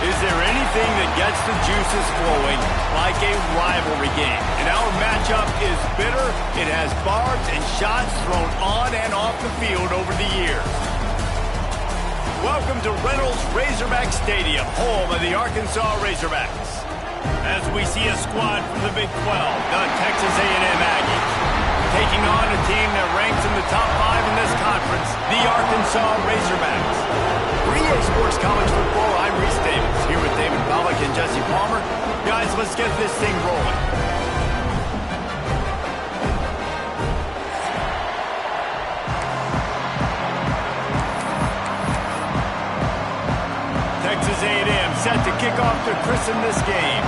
Is there anything that gets the juices flowing like a rivalry game? And our matchup is bitter. It has barbs and shots thrown on and off the field over the years. Welcome to Reynolds Razorback Stadium, home of the Arkansas Razorbacks. As we see a squad from the Big 12, the Texas A&M Aggies, taking on a team that ranks in the top 5 in this conference, the Arkansas Razorbacks. For EA Sports College Football, I'm Reese Davis, here with David Pollack and Jesse Palmer. Guys, let's get this thing rolling. Texas A&M set to kick off to christen this game.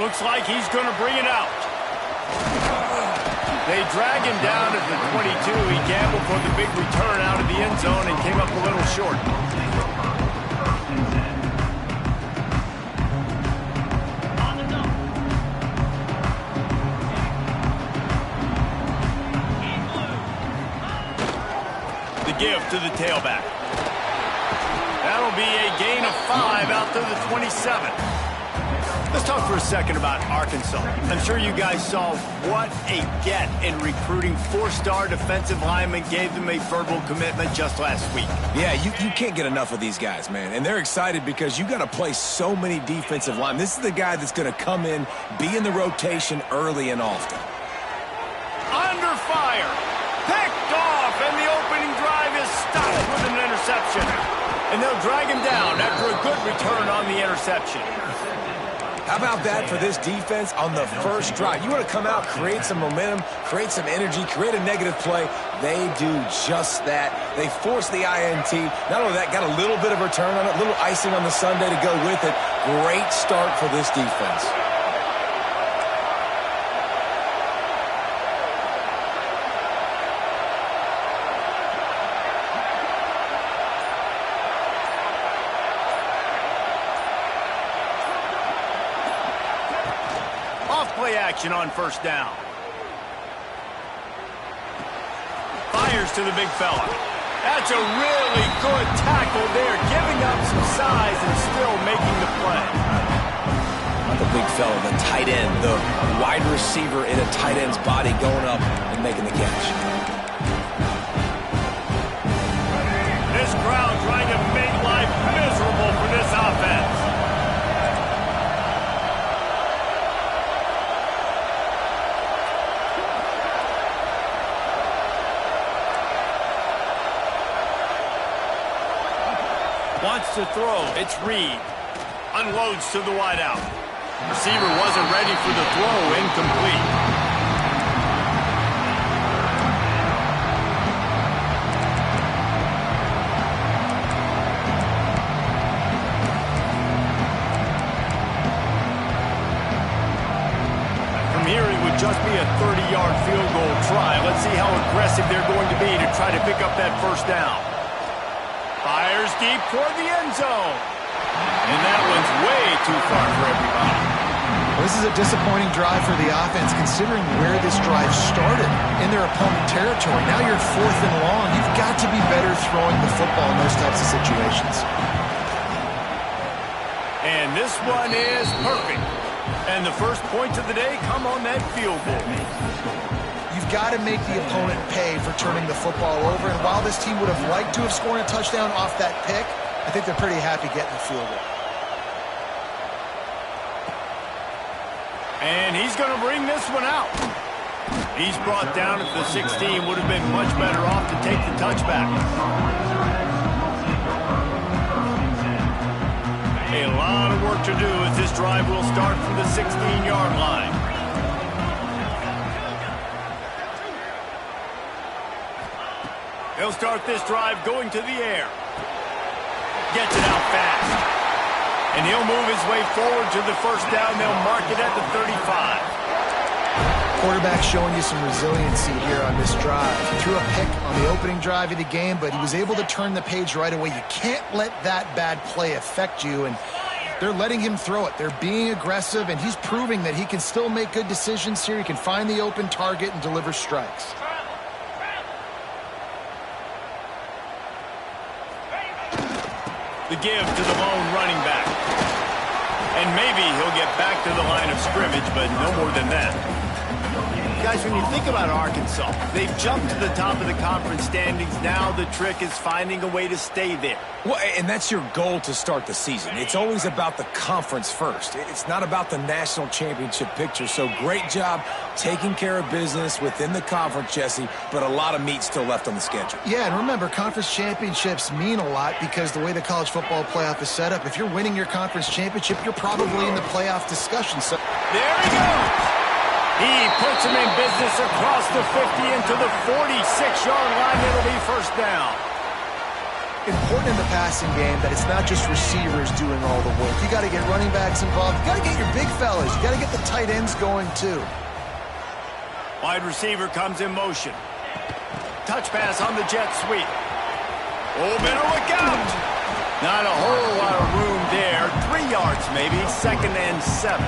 Looks like he's going to bring it out. They drag him down at the 22. He gambled for the big return out of the end zone and came up a little short. The give to the tailback. That'll be a gain of 5 out to the 27. Let's talk for a second about Arkansas. I'm sure you guys saw what a get in recruiting 4-star defensive linemen gave them a verbal commitment just last week. Yeah, you can't get enough of these guys, man. And they're excited because you got to play so many defensive linemen. This is the guy that's going to come in, be in the rotation early and often. Under fire. Picked off, and the opening drive is stopped with an interception. And they'll drag him down after a good return on the interception. How about that for this defense on the first drive? You want to come out, create some momentum, create some energy, create a negative play. They do just that. They force the INT. Not only that, got a little bit of return on it, a little icing on the sundae to go with it. Great start for this defense. Play action on first down. Fires to the big fella. That's a really good tackle there, giving up some size and still making the play. Not the big fella, the tight end, the wide receiver in a tight end's body going up and making the catch. This crowd trying to make life miserable for this offense. Wants to throw. It's Reed. Unloads to the wideout. Receiver wasn't ready for the throw. Incomplete. From here, it would just be a 30-yard field goal try. Let's see how aggressive they're going to be to try to pick up that first down. Fires deep toward the end zone. And that one's way too far for everybody. This is a disappointing drive for the offense, considering where this drive started, in their opponent territory. Now you're 4th and long. You've got to be better throwing the football in those types of situations. And this one is perfect. And the first points of the day come on that field goal. You've got to make the opponent pay for turning the football over. And while this team would have liked to have scored a touchdown off that pick, I think they're pretty happy getting the field goal. And he's going to bring this one out. He's brought down at the 16. Would have been much better off to take the touchback. A lot of work to do as this drive will start from the 16-yard line. He'll start this drive going to the air. Gets it out fast. And he'll move his way forward to the first down. They'll mark it at the 35. Quarterback showing you some resiliency here on this drive. He threw a pick on the opening drive of the game, but he was able to turn the page right away. You can't let that bad play affect you, and they're letting him throw it. They're being aggressive, and he's proving that he can still make good decisions here. He can find the open target and deliver strikes. The give to the lone running back. And maybe he'll get back to the line of scrimmage, but no more than that. Guys, when you think about Arkansas, they've jumped to the top of the conference standings. Now the trick is finding a way to stay there. Well, and that's your goal to start the season. It's always about the conference first. It's not about the national championship picture. So great job taking care of business within the conference, Jesse, but a lot of meat still left on the schedule. Yeah, and remember, conference championships mean a lot because the way the college football playoff is set up, if you're winning your conference championship, you're probably in the playoff discussion. So there he goes. He puts him in business across the 50 into the 46-yard line. It'll be first down. Important in the passing game that it's not just receivers doing all the work. You got to get running backs involved. You got to get your big fellas. You got to get the tight ends going too. Wide receiver comes in motion. Touch pass on the jet sweep. Oh, better look out. Not a whole lot of room there. 3 yards maybe. 2nd and 7.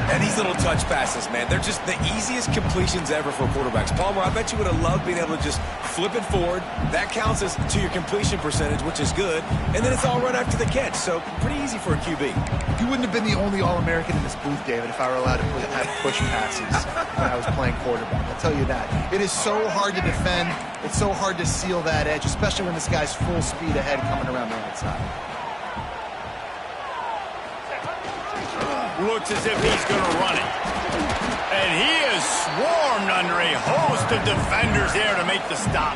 And these little touch passes, man, they're just the easiest completions ever for quarterbacks. Palmer, I bet you would have loved being able to just flip it forward. That counts as to your completion percentage, which is good. And then it's all right after the catch, so pretty easy for a QB. You wouldn't have been the only All-American in this booth, David, if I were allowed to have push passes when I was playing quarterback. I'll tell you that. It is so hard to defend. It's so hard to seal that edge, especially when this guy's full speed ahead coming around the outside. Looks as if he's going to run it. And he is swarmed under a host of defenders there to make the stop.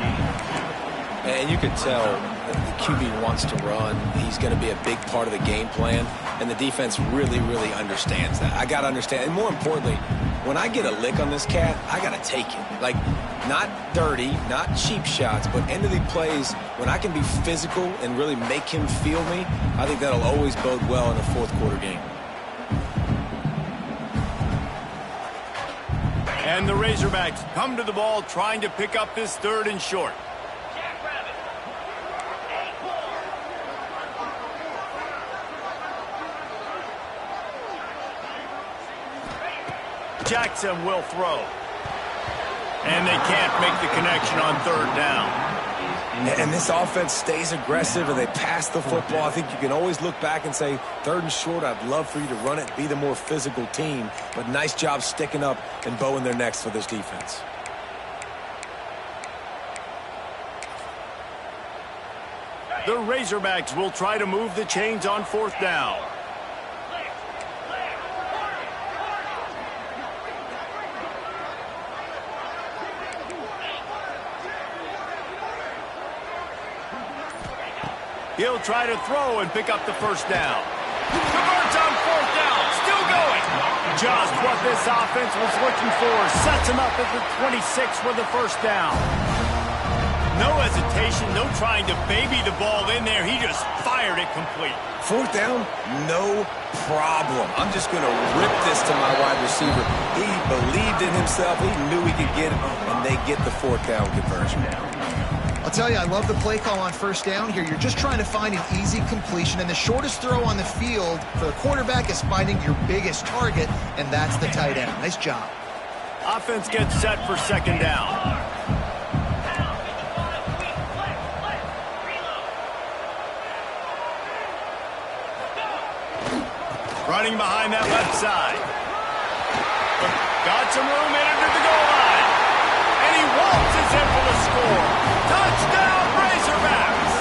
And you can tell that the QB wants to run. He's going to be a big part of the game plan. And the defense really, really understands that. I got to understand. And more importantly, when I get a lick on this cat, I got to take it. Like, not dirty, not cheap shots, but end of the plays, when I can be physical and really make him feel me, I think that'll always bode well in a fourth quarter game. And the Razorbacks come to the ball trying to pick up this 3rd and short. Jackson will throw. And they can't make the connection on 3rd down. And this offense stays aggressive and they pass the football. I think you can always look back and say, 3rd and short, I'd love for you to run it, be the more physical team. But nice job sticking up and bowing their necks for this defense. The Razorbacks will try to move the chains on 4th down. He'll try to throw and pick up the first down. Converts on 4th down. Still going. Just what this offense was looking for. Sets him up at the 26 for the first down. No hesitation. No trying to baby the ball in there. He just fired it complete. 4th down, no problem. I'm just going to rip this to my wide receiver. He believed in himself. He knew he could get it, and they get the 4th down conversion. I'll tell you, I love the play call on first down here. You're just trying to find an easy completion, and the shortest throw on the field for the quarterback is finding your biggest target, and that's the tight end. Nice job. Offense gets set for second down. Running behind that left side. Got some room in under the goal line. And he waltzes in for the score. Touchdown, Razorbacks!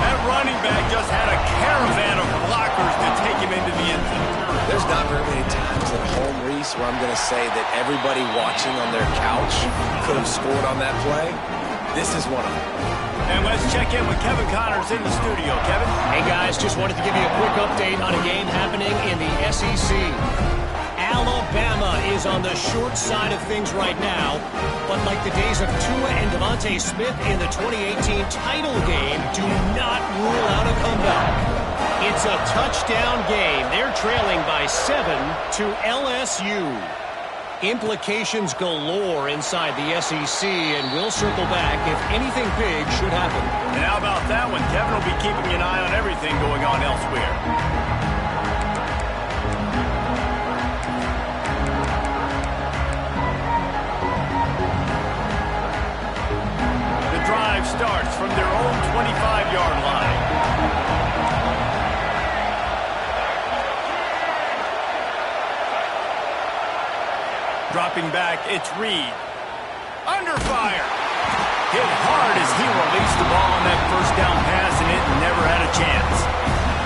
That running back just had a caravan of blockers to take him into the end zone. There's not very many times at home, Reese, where I'm going to say that everybody watching on their couch could have scored on that play. This is one of them. And let's check in with Kevin Connors in the studio. Kevin? Hey, guys, just wanted to give you a quick update on a game happening in the SEC. Alabama is on the short side of things right now, but like the days of Tua and Devontae Smith in the 2018 title game, do not rule out a comeback. It's a touchdown game. They're trailing by 7 to LSU. Implications galore inside the SEC, and we'll circle back if anything big should happen. And how about that one? Kevin will be keeping an eye on everything going on elsewhere. The drive starts from their own 25-yard line. Dropping back, it's Reed. Under fire. Hit hard as he released the ball on that first down pass, and it never had a chance.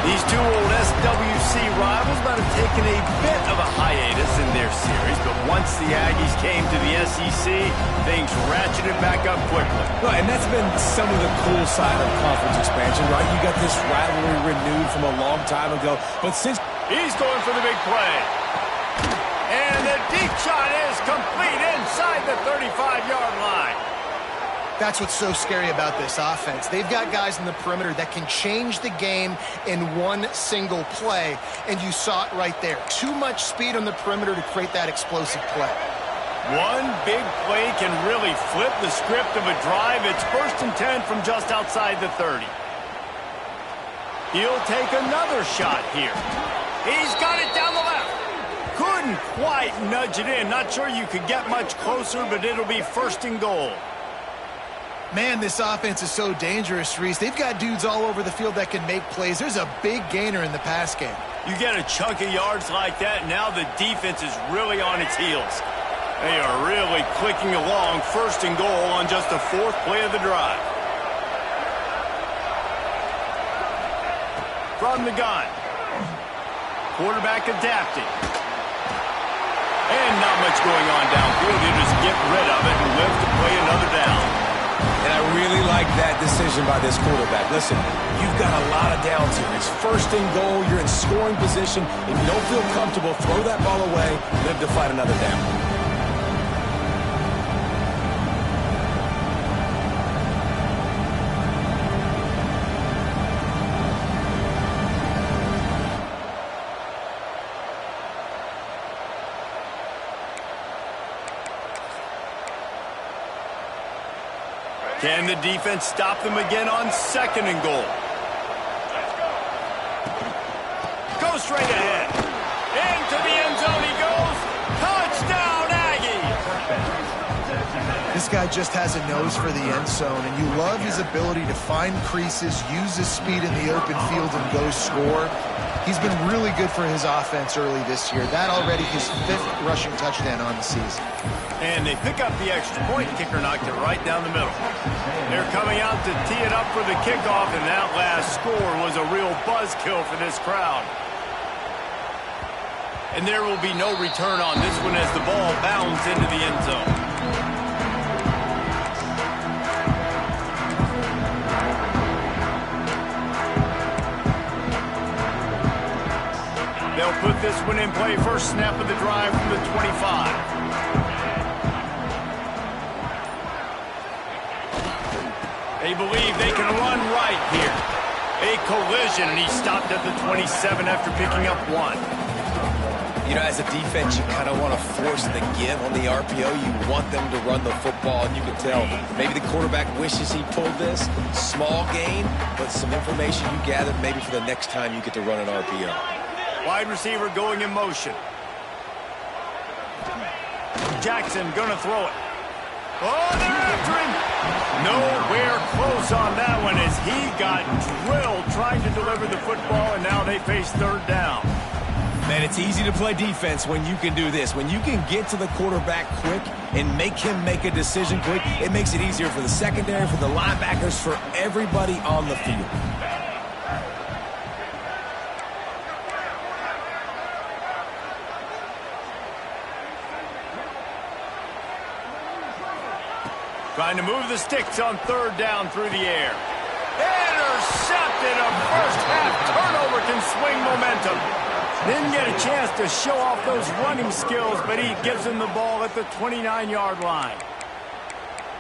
These two old SWC rivals might have taken a bit of a hiatus in their series, but once the Aggies came to the SEC, things ratcheted back up quickly. Right, and that's been some of the cool side of conference expansion, right? You got this rivalry renewed from a long time ago, but since... He's going for the big play. And the deep shot is complete inside the 35-yard line. That's what's so scary about this offense. They've got guys in the perimeter that can change the game in one single play, and you saw it right there. Too much speed on the perimeter to create that explosive play. One big play can really flip the script of a drive. It's 1st and 10 from just outside the 30. He'll take another shot here. He's got it down the left. Couldn't quite nudge it in. Not sure you could get much closer, but it'll be 1st and goal. Man, this offense is so dangerous, Reese. They've got dudes all over the field that can make plays. There's a big gainer in the pass game. You get a chunk of yards like that, now the defense is really on its heels. They are really clicking along. 1st and goal on just the 4th play of the drive. From the gun. Quarterback adapting. And not much going on downfield. You just get rid of it and live to play another down. And I really like that decision by this quarterback. Listen, you've got a lot of downs here. It's 1st and goal. You're in scoring position. If you don't feel comfortable, throw that ball away. Live to fight another down. Can the defense stop them again on 2nd and goal? Go straight ahead. Into the end zone he goes. Touchdown, Aggies! This guy just has a nose for the end zone, and you love his ability to find creases, use his speed in the open field, and go score. He's been really good for his offense early this year. That already his 5th rushing touchdown on the season. And they pick up the extra point. Kicker knocked it right down the middle. They're coming out to tee it up for the kickoff, and that last score was a real buzzkill for this crowd. And there will be no return on this one as the ball bounds into the end zone. They'll put this one in play. First snap of the drive from the 25. They believe they can run right here. A collision, and he stopped at the 27 after picking up 1. You know, as a defense, you kind of want to force the give on the RPO. You want them to run the football, and you can tell maybe the quarterback wishes he pulled this. Small gain, but some information you gathered maybe for the next time you get to run an RPO. Wide receiver going in motion. Jackson going to throw it. Oh, they're after him. Nowhere close on that one as he got drilled trying to deliver the football, and now they face third down. Man, it's easy to play defense when you can do this. When you can get to the quarterback quick and make him make a decision quick, it makes it easier for the secondary, for the linebackers, for everybody on the field. Trying to move the sticks on third down through the air. Intercepted. A first half turnover can swing momentum. Didn't get a chance to show off those running skills, but he gives him the ball at the 29-yard line.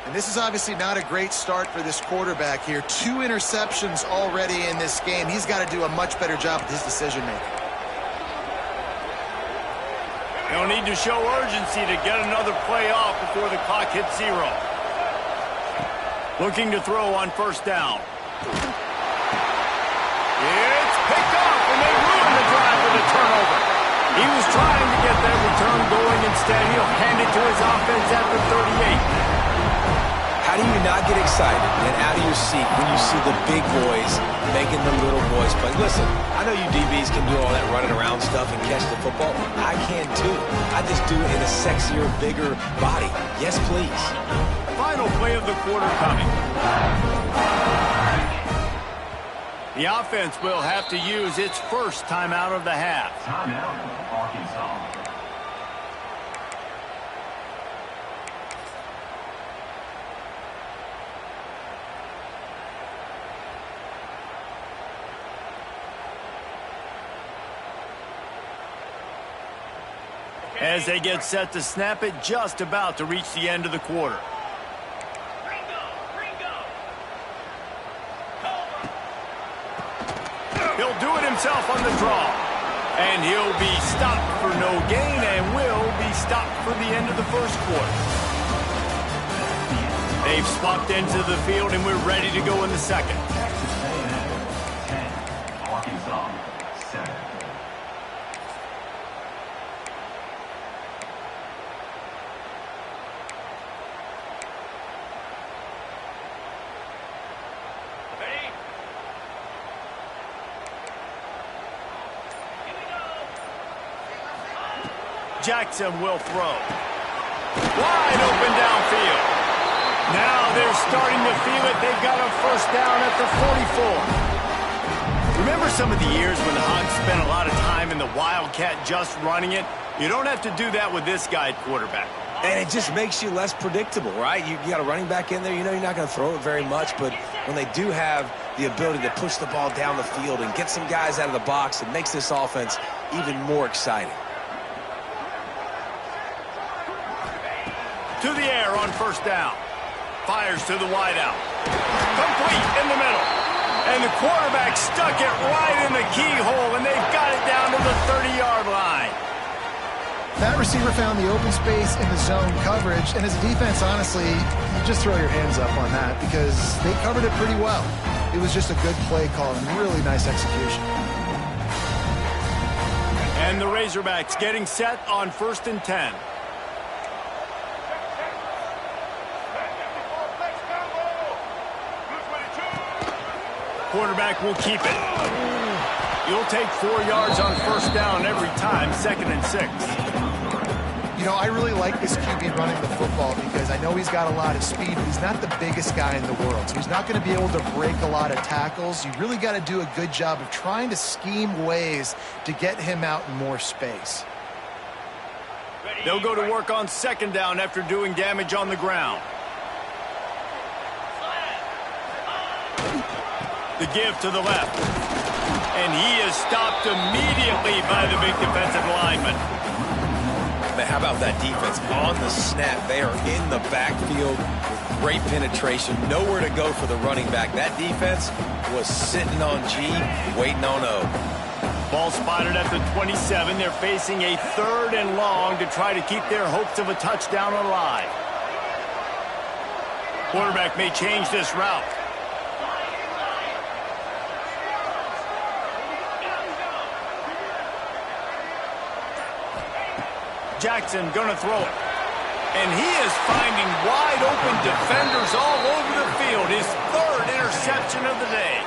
And this is obviously not a great start for this quarterback here. 2 interceptions already in this game. He's got to do a much better job with his decision-making. They'll need to show urgency to get another play off before the clock hits 0. Looking to throw on first down. It's picked off, and they ruin the drive with a turnover. He was trying to get that return going. Instead, he'll hand it to his offense at the 38. How do you not get excited and out of your seat when you see the big boys making the little boys play? Listen, I know you DBs can do all that running around stuff and catch the football. I can too. I just do it in a sexier, bigger body. Yes, please. Final play of the quarter coming. The offense will have to use its first timeout of the half. Timeout, Arkansas. As they get set to snap it, just about to reach the end of the quarter. He'll do it himself on the draw. And he'll be stopped for no gain and will be stopped for the end of the first quarter. They've swapped into the field and we're ready to go in the second. Texas A&M 10, Arkansas 7. Jackson will throw. Wide open downfield. Now they're starting to feel it. They've got a first down at the 44. Remember some of the years when the Hogs spent a lot of time in the Wildcat just running it? You don't have to do that with this guy at quarterback. And it just makes you less predictable, right? You got a running back in there. You know you're not going to throw it very much, but when they do have the ability to push the ball down the field and get some guys out of the box, it makes this offense even more exciting. To the air on first down. Fires to the wideout. Complete in the middle. And the quarterback stuck it right in the keyhole, and they've got it down to the 30-yard line. That receiver found the open space in the zone coverage, and as a defense, honestly, you just throw your hands up on that because they covered it pretty well. It was just a good play call and really nice execution. And the Razorbacks getting set on 1st and 10. Quarterback will keep it. You'll take 4 yards on first down every time, 2nd and 6. You know, I really like this QB running the football because I know he's got a lot of speed, but he's not the biggest guy in the world. So he's not going to be able to break a lot of tackles. You really got to do a good job of trying to scheme ways to get him out in more space. They'll go to work on 2nd down after doing damage on the ground. The give to the left. And he is stopped immediately by the big defensive lineman. But how about that defense? On the snap, they are in the backfield with great penetration. Nowhere to go for the running back. That defense was sitting on G, waiting on O. Ball spotted at the 27. They're facing a 3rd and long to try to keep their hopes of a touchdown alive. Quarterback may change this route. Jackson gonna throw it. And he is finding wide open defenders all over the field. His 3rd interception of the day.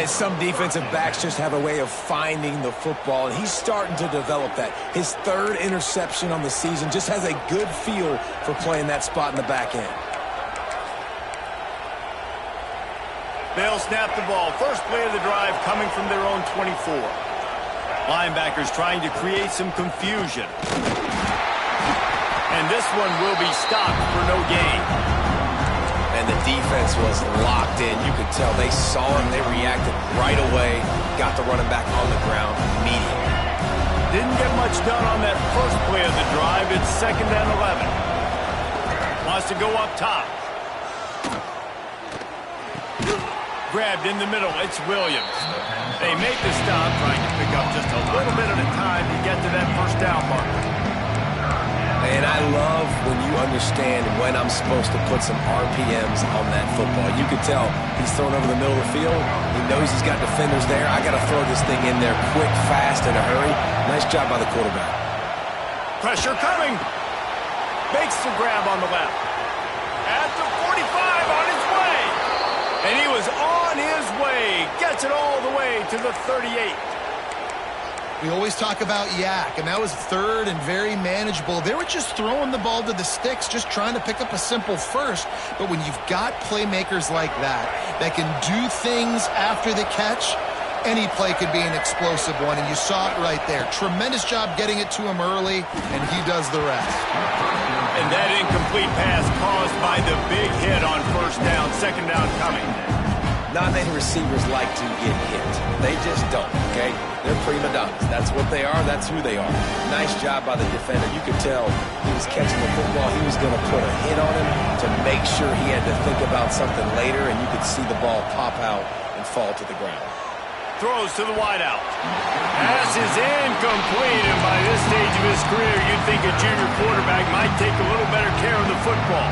And some defensive backs just have a way of finding the football, and he's starting to develop that. His 3rd interception on the season, just has a good feel for playing that spot in the back end. They'll snap the ball. First play of the drive coming from their own 24. Linebackers trying to create some confusion. And this one will be stopped for no gain. And the defense was locked in. You could tell they saw him. They reacted right away. Got the running back on the ground immediately. Didn't get much done on that first play of the drive. It's 2nd and 11. Wants to go up top. Grabbed in the middle. It's Williams. They make the stop, trying to pick up just a little bit at a time to get to that first down marker. And I love when you understand when I'm supposed to put some RPMs on that football. You could tell he's throwing over the middle of the field. He knows he's got defenders there. I got to throw this thing in there quick, fast, in a hurry. Nice job by the quarterback. Pressure coming. Makes the grab on the left. At the 45, on his way. And he was on his way. Gets it all the way to the 38. We always talk about Yak, and that was 3rd and very manageable. They were just throwing the ball to the sticks, just trying to pick up a simple first. But when you've got playmakers like that can do things after the catch, any play could be an explosive one, and you saw it right there. Tremendous job getting it to him early, and he does the rest. And that incomplete pass caused by the big hit on first down, 2nd down coming. Not many receivers like to get hit. They just don't, okay? They're prima donnas. That's what they are. That's who they are. Nice job by the defender. You could tell he was catching the football. He was going to put a hit on him to make sure he had to think about something later, and you could see the ball pop out and fall to the ground. Throws to the wideout. Pass is incomplete, and by this stage of his career, you'd think a junior quarterback might take a little better care of the football.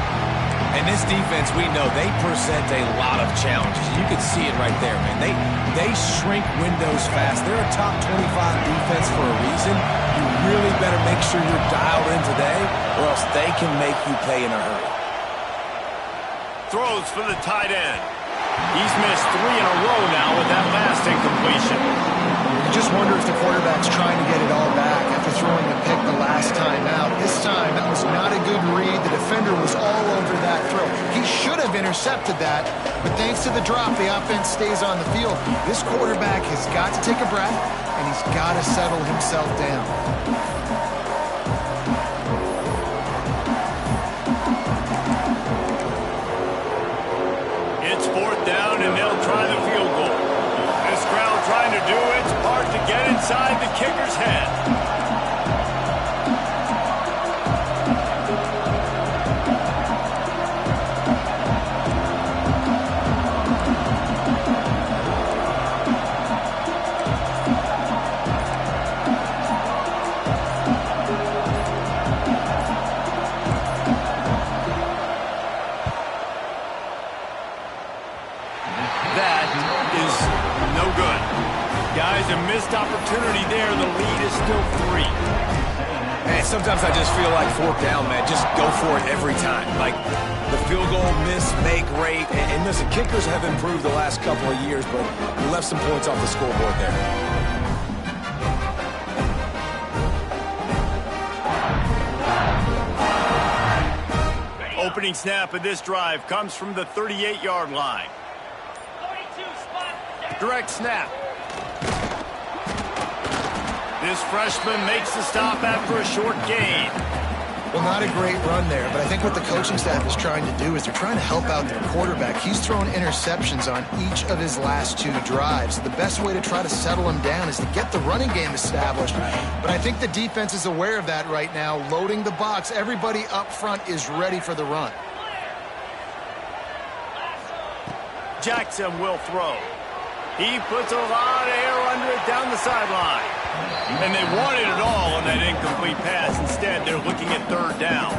And this defense, we know, they present a lot of challenges. You can see it right there, man. They shrink windows fast. They're a top 25 defense for a reason. You really better make sure you're dialed in today, or else they can make you pay in a hurry. Throws for the tight end. He's missed 3 in a row now with that last incompletion. You just wonder if the quarterback's trying to get it all back after throwing the pick the last time out. This time, that was not a good read. The defender was all over that throw. He should have intercepted that, but thanks to the drop, the offense stays on the field. This quarterback has got to take a breath, and he's got to settle himself down. It's 4th down, and they'll try the field goal. This crowd trying to do its part to get inside the kicker's head. A missed opportunity there. The lead is still 3. And sometimes I just feel like 4th down, man. Just go for it every time. Like the field goal, miss, make, rate. And listen, kickers have improved the last couple of years, but we left some points off the scoreboard there. Opening snap of this drive comes from the 38-yard line. Direct snap. This freshman makes the stop after a short gain. Well, not a great run there, but I think what the coaching staff is trying to do is they're trying to help out their quarterback. He's thrown interceptions on each of his last 2 drives. The best way to try to settle him down is to get the running game established. But I think the defense is aware of that right now, loading the box. Everybody up front is ready for the run. Jackson will throw. He puts a lot of air under it down the sideline. And they wanted it all on that incomplete pass. Instead, they're looking at third down.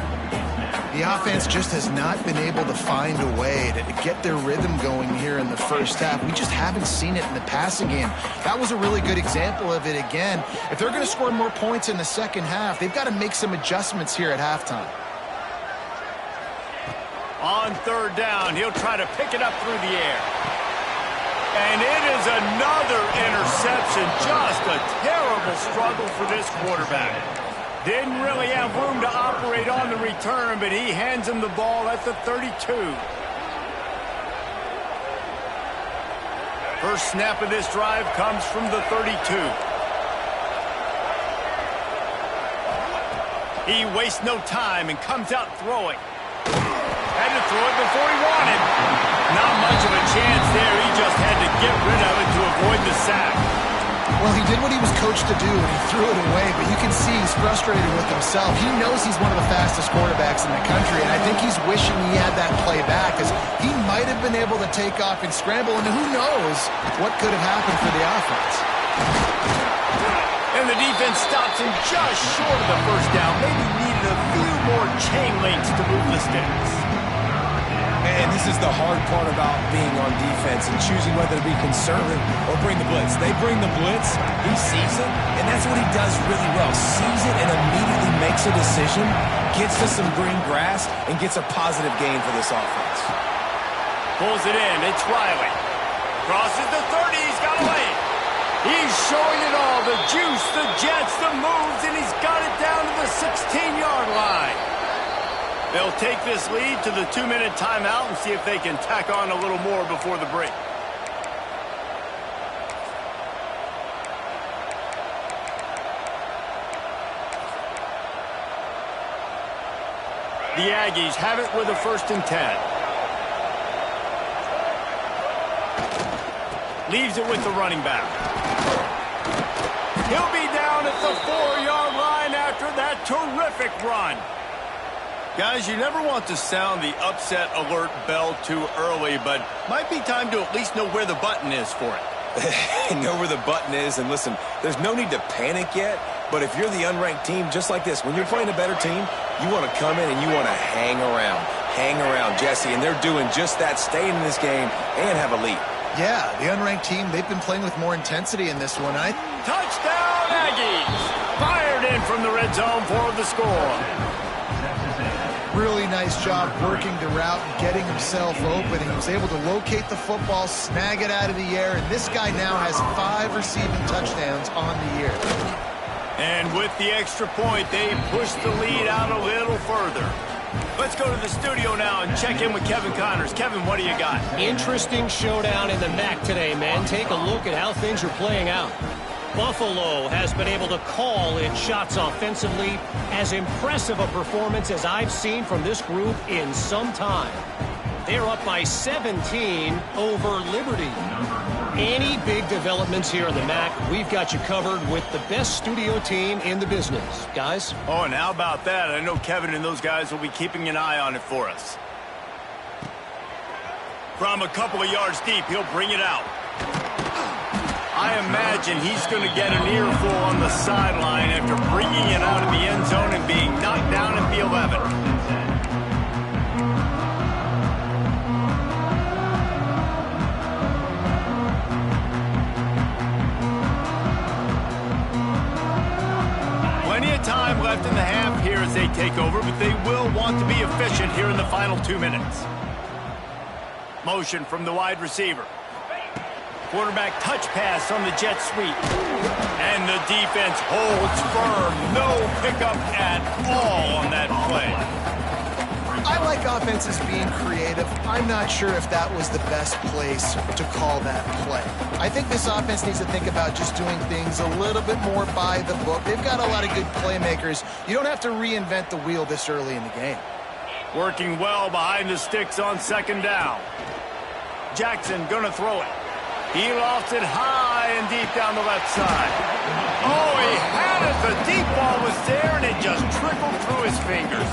The offense just has not been able to find a way to get their rhythm going here in the first half. We just haven't seen it in the passing game. That was a really good example of it again. If they're going to score more points in the second half, they've got to make some adjustments here at halftime. On third down, he'll try to pick it up through the air. And it is another interception. Just a terrible struggle for this quarterback. Didn't really have room to operate on the return, but he hands him the ball at the 32. First snap of this drive comes from the 32. He wastes no time and comes out throwing. Had to throw it before he wanted. Not much of a chance there. He just had to get rid of it to avoid the sack. Well, he did what he was coached to do, and he threw it away, but you can see he's frustrated with himself. He knows he's one of the fastest quarterbacks in the country, and I think he's wishing he had that play back, because he might have been able to take off and scramble, and who knows what could have happened for the offense. And the defense stops him just short of the first down. Maybe needed a few more chain links to move the sticks. And this is the hard part about being on defense and choosing whether to be conservative or bring the blitz. They bring the blitz, he sees it, and that's what he does really well. Sees it and immediately makes a decision, gets to some green grass, and gets a positive gain for this offense. Pulls it in. It's Riley. Crosses the 30. He's got away. He's showing it all. The juice, the jets, the moves, and he's got it down to the 16-yard line. They'll take this lead to the 2-minute timeout and see if they can tack on a little more before the break. The Aggies have it with a 1st and 10. Leaves it with the running back. He'll be down at the 4-yard line after that terrific run. Guys, you never want to sound the upset alert bell too early, but might be time to at least know where the button is for it. Know where the button is, and listen, there's no need to panic yet, but if you're the unranked team, just like this, when you're playing a better team, you want to come in and you want to hang around, Jesse, and they're doing just that, staying in this game and have a lead. Yeah, the unranked team, they've been playing with more intensity in this one. Touchdown, Aggies! Fired in from the red zone for the score. Really nice job working the route and getting himself open. He was able to locate the football, snag it out of the air, and this guy now has 5 receiving touchdowns on the year. And with the extra point, they push the lead out a little further. Let's go to the studio now and check in with Kevin Connors. Kevin, what do you got? Interesting showdown in the MAC today, man. Take a look at how things are playing out. Buffalo has been able to call its shots offensively. As impressive a performance as I've seen from this group in some time. They're up by 17 over Liberty. Any big developments here in the MAC, we've got you covered with the best studio team in the business. Guys? Oh, and how about that? I know Kevin and those guys will be keeping an eye on it for us. From a couple of yards deep, he'll bring it out. I imagine he's going to get an earful on the sideline after bringing it out of the end zone and being knocked down at the 11. Plenty of time left in the half here as they take over, but they will want to be efficient here in the final 2 minutes. Motion from the wide receiver. Quarterback touch pass on the jet sweep. And the defense holds firm. No pickup at all on that play. I like offenses being creative. I'm not sure if that was the best place to call that play. I think this offense needs to think about just doing things a little bit more by the book. They've got a lot of good playmakers. You don't have to reinvent the wheel this early in the game. Working well behind the sticks on 2nd down. Jackson gonna throw it. He lofts it high and deep down the left side. Oh, he had it. The deep ball was there, and it just trickled through his fingers.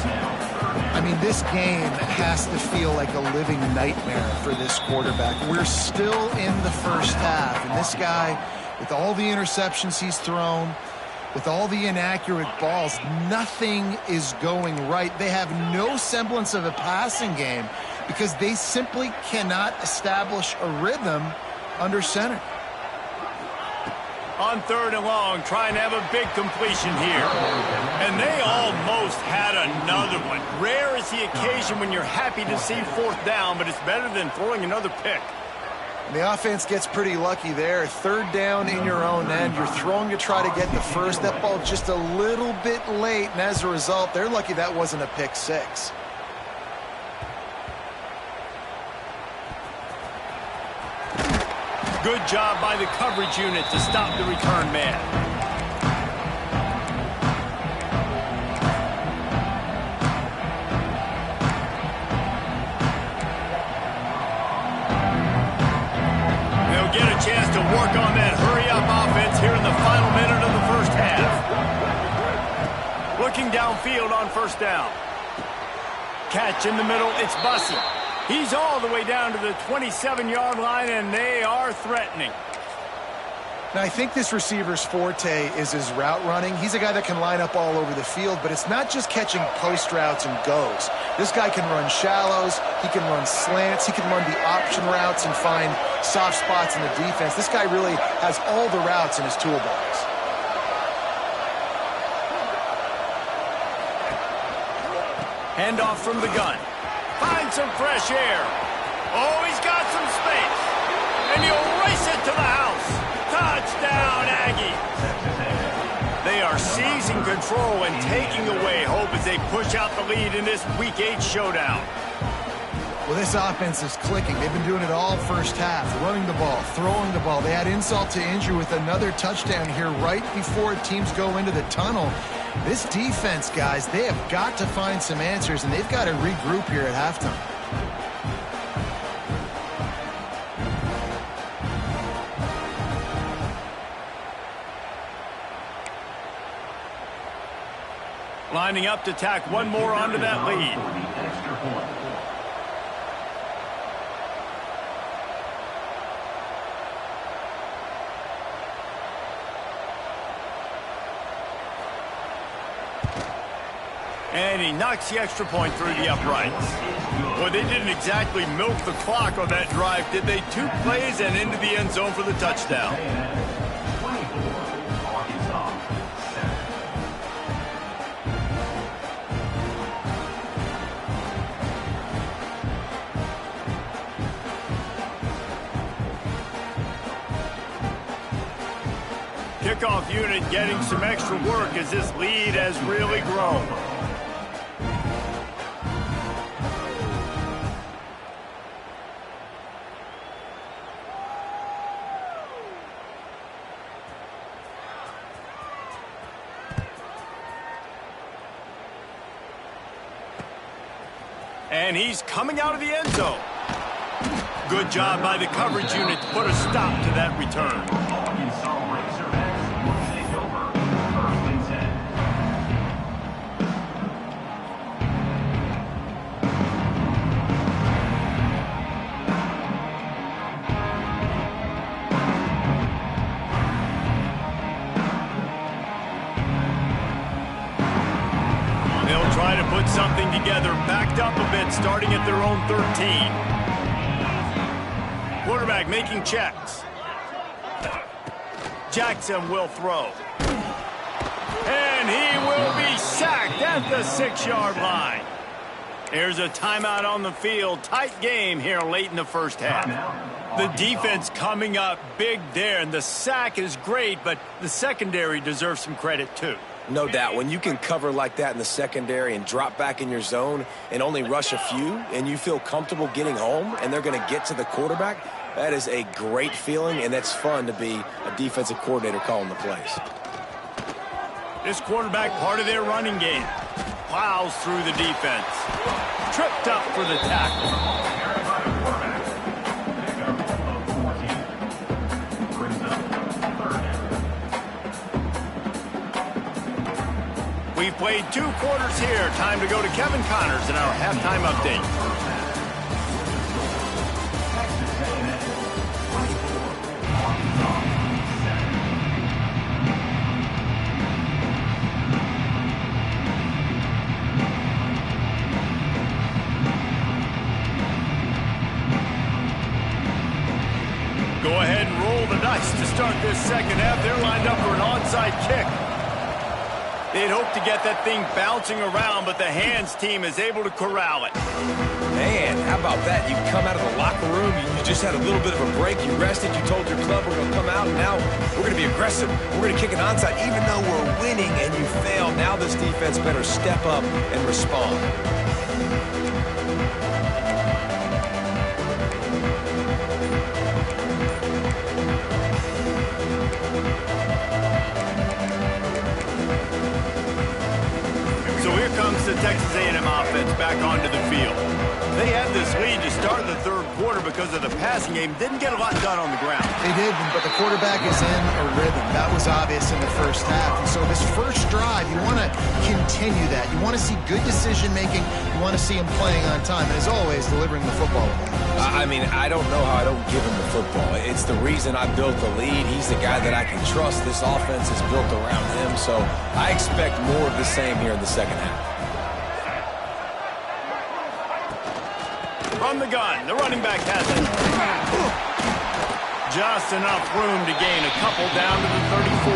I mean, this game has to feel like a living nightmare for this quarterback. We're still in the first half, and this guy, with all the interceptions he's thrown, with all the inaccurate balls, nothing is going right. They have no semblance of a passing game because they simply cannot establish a rhythm under center. On 3rd and long, trying to have a big completion here. And they almost had another one. Rare is the occasion when you're happy to see 4th down, but it's better than throwing another pick. And the offense gets pretty lucky there. 3rd down in your own end. You're throwing to try to get the first. That ball just a little bit late, and as a result, they're lucky that wasn't a pick 6. Good job by the coverage unit to stop the return man. They'll get a chance to work on that hurry-up offense here in the final minute of the first half. Looking downfield on 1st down. Catch in the middle, it's Bussey. He's all the way down to the 27-yard line, and they are threatening. Now, I think this receiver's forte is his route running. He's a guy that can line up all over the field, but it's not just catching post routes and goes. This guy can run shallows, he can run slants, he can run the option routes and find soft spots in the defense. This guy really has all the routes in his toolbox. Handoff from the gun. Find some fresh air. Oh, he's got some space. And he'll race it to the house. Touchdown, Aggies. They are seizing control and taking away hope as they push out the lead in this Week 8 showdown. Well, this offense is clicking. They've been doing it all first half, running the ball, throwing the ball. They had insult to injury with another touchdown here right before teams go into the tunnel. This defense, guys, they have got to find some answers, and they've got to regroup here at halftime. Lining up to tack one more onto that lead. And he knocks the extra point through the uprights. Well, they didn't exactly milk the clock on that drive, did they? 2 plays and into the end zone for the touchdown. Kickoff unit getting some extra work as this lead has really grown. And he's coming out of the end zone. Good job by the coverage unit to put a stop to that return. They'll try to put something together, backed up a bit, starting at their own 13. Quarterback making checks. Jackson will throw. And he will be sacked at the 6-yard line. There's a timeout on the field. Tight game here late in the first half. The defense coming up big there, and the sack is great, but the secondary deserves some credit too. No doubt. When you can cover like that in the secondary and drop back in your zone and only rush a few, and you feel comfortable getting home and they're going to get to the quarterback, that is a great feeling, and that's fun to be a defensive coordinator calling the plays. This quarterback, part of their running game, plows through the defense. Tripped up for the tackle. We've played 2 quarters here. Time to go to Kevin Connors in our halftime update. Go ahead and roll the dice to start this second half. They're lined up for an onside kick. They'd hope to get that thing bouncing around, but the hands team is able to corral it. Man, how about that? You come out of the locker room, you just had a little bit of a break, you rested, you told your club we're going to come out, and now we're going to be aggressive. We're going to kick an onside, even though we're winning and you fail. Now this defense better step up and respond. The Texas A&M offense back onto the field. They had this lead to start the third quarter because of the passing game. Didn't get a lot done on the ground. They did, but the quarterback is in a rhythm. That was obvious in the first half. And so this first drive, you want to continue that. You want to see good decision-making. You want to see him playing on time. And as always, delivering the football. I mean, I don't know how I don't give him the football. It's the reason I built the lead. He's the guy that I can trust. This offense is built around him. So I expect more of the same here in the second half. From the gun, the running back has it. Just enough room to gain a couple down to the 34.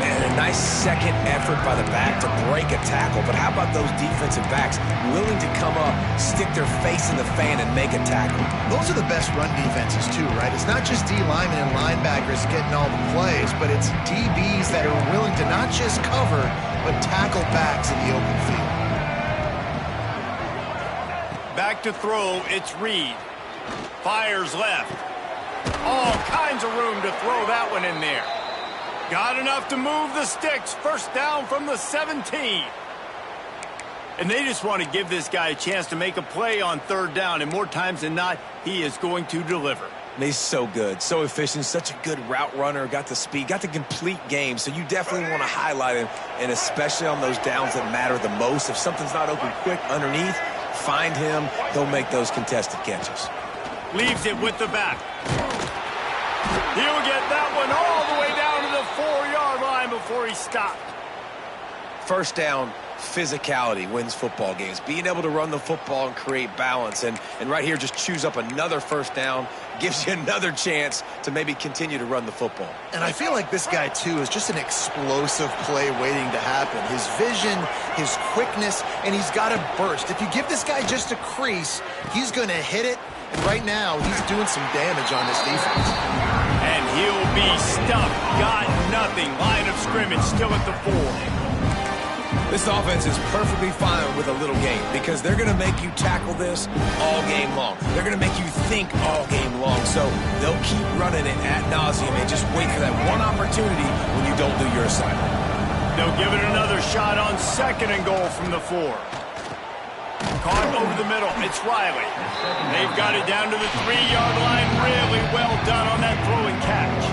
And a nice second effort by the back to break a tackle. But how about those defensive backs willing to come up, stick their face in the fan, and make a tackle? Those are the best run defenses, too, right? It's not just D linemen and linebackers getting all the plays, but it's DBs that are willing to not just cover, but tackle backs in the open field. Back to throw, it's Reed. Fires left. All kinds of room to throw that one in there. Got enough to move the sticks. First down from the 17. And they just want to give this guy a chance to make a play on third down. And more times than not, he is going to deliver. He's so good, so efficient, such a good route runner, got the speed, got the complete game. So you definitely want to highlight him, and especially on those downs that matter the most. If something's not open quick underneath, find him. He'll make those contested catches. Leaves it with the back. He'll get that one all the way down to the 4-yard line before he stopped. First down, physicality wins football games. Being able to run the football and create balance. And right here, just choose up another first down, gives you another chance to maybe continue to run the football. And I feel like this guy, too, is just an explosive play waiting to happen. His vision, his quickness, and he's got a burst. If you give this guy just a crease, he's going to hit it. And right now, he's doing some damage on this defense. And he'll be stuffed. Got nothing. Line of scrimmage still at the 4. This offense is perfectly fine with a little game because they're going to make you tackle this all game long. They're going to make you think all game long. So they'll keep running it ad nauseum and just wait for that one opportunity when you don't do your assignment. They'll give it another shot on second and goal from the 4. Caught over the middle. It's Riley. They've got it down to the 3-yard line. Really well done on that throw and catch.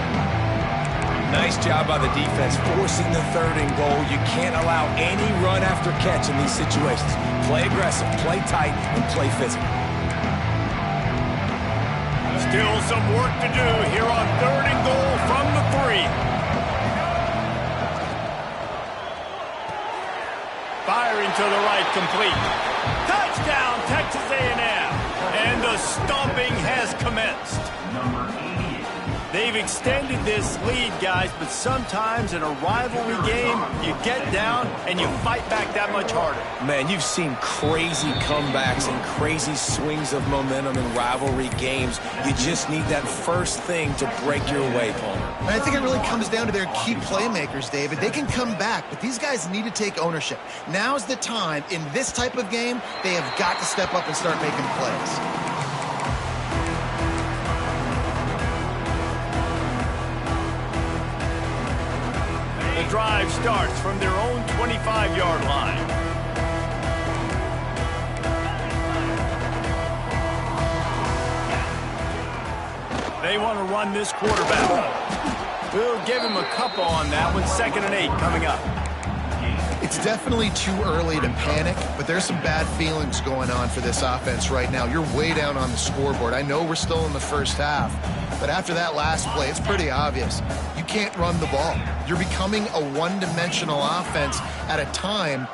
Nice job by the defense forcing the third and goal. You can't allow any run after catch in these situations. Play aggressive, play tight, and play physical. Still some work to do here on third and goal from the 3. Firing to the right, complete. Touchdown, Texas A&M. And the stomping has commenced. Number 88. They've extended this lead, guys, but sometimes in a rivalry game, you get down and you fight back that much harder. Man, you've seen crazy comebacks and crazy swings of momentum in rivalry games. You just need that first thing to break your way, Palmer. And I think it really comes down to their key playmakers, David. They can come back, but these guys need to take ownership. Now's the time. In this type of game, they have got to step up and start making plays. The drive starts from their own 25-yard line. They want to run this quarterback. We'll give him a couple on that one. 2nd and 8 coming up. It's definitely too early to panic, but there's some bad feelings going on for this offense right now. You're way down on the scoreboard. I know we're still in the first half, but after that last play, it's pretty obvious. You can't run the ball. You're becoming a one-dimensional offense at a time